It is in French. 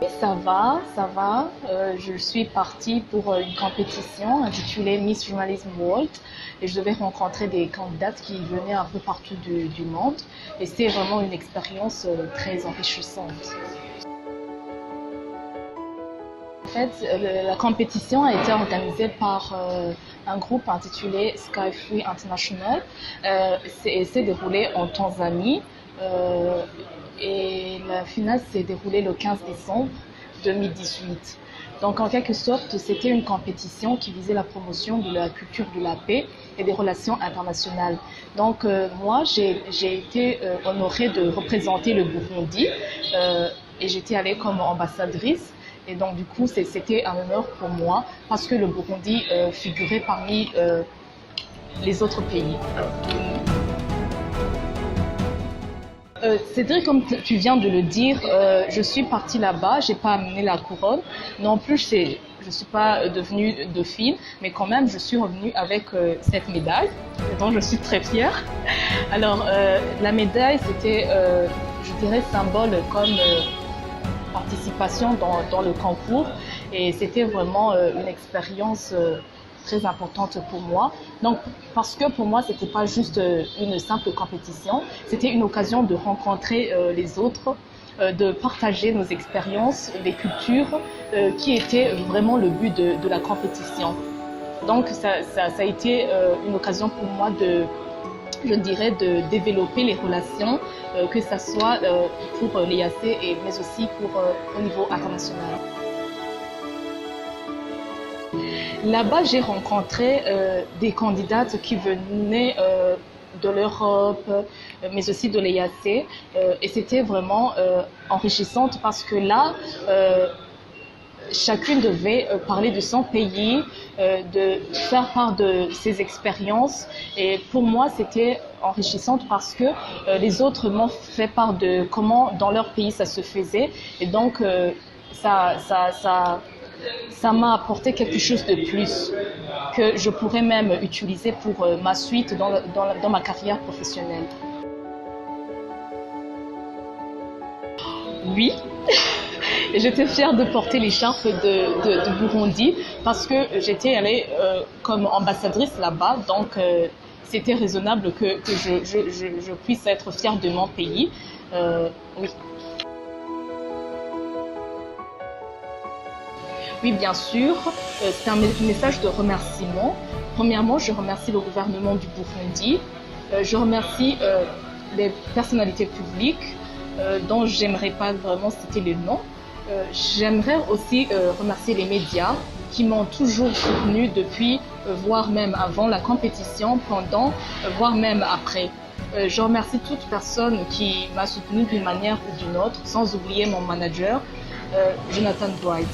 Oui, ça va, ça va. Je suis partie pour une compétition intitulée Miss Journalism World et je devais rencontrer des candidates qui venaient un peu partout du monde et c'était vraiment une expérience très enrichissante. En fait, la compétition a été organisée par un groupe intitulé Sky Free International. Et s'est déroulé en Tanzanie et la finale s'est déroulée le 15 décembre 2018. Donc en quelque sorte, c'était une compétition qui visait la promotion de la culture de la paix et des relations internationales. Donc moi, j'ai été honorée de représenter le Burundi et j'étais allée comme ambassadrice. Et donc, du coup, c'était un honneur pour moi parce que le Burundi figurait parmi les autres pays. Cédric, comme tu viens de le dire, je suis partie là-bas, j'ai pas amené la couronne. Non plus, je suis pas devenue dauphine, mais quand même, je suis revenue avec cette médaille, dont je suis très fière. Alors, la médaille, c'était, je dirais, symbole comme participation dans le concours et c'était vraiment une expérience très importante pour moi. Donc, parce que pour moi, c'était pas juste une simple compétition, c'était une occasion de rencontrer les autres, de partager nos expériences, les cultures, qui était vraiment le but de la compétition. Donc, ça a été une occasion pour moi je dirais, de développer les relations, que ce soit pour l'EAC mais aussi au niveau international. Là-bas, j'ai rencontré des candidates qui venaient de l'Europe, mais aussi de l'EAC, et c'était vraiment enrichissant parce que là, chacune devait parler de son pays, de faire part de ses expériences. Et pour moi, c'était enrichissant parce que les autres m'ont fait part de comment dans leur pays ça se faisait. Et donc, ça m'a apporté quelque chose de plus que je pourrais même utiliser pour ma suite dans ma carrière professionnelle. Oui. Et j'étais fière de porter l'écharpe de Burundi parce que j'étais allée comme ambassadrice là-bas, donc c'était raisonnable que je puisse être fière de mon pays. Oui. Oui, bien sûr, c'est un message de remerciement. Premièrement, je remercie le gouvernement du Burundi. Je remercie les personnalités publiques dont j'aimerais pas vraiment citer les noms. J'aimerais aussi remercier les médias qui m'ont toujours soutenu depuis, voire même avant la compétition, pendant, voire même après. Je remercie toute personne qui m'a soutenu d'une manière ou d'une autre, sans oublier mon manager, Jonathan Dwight.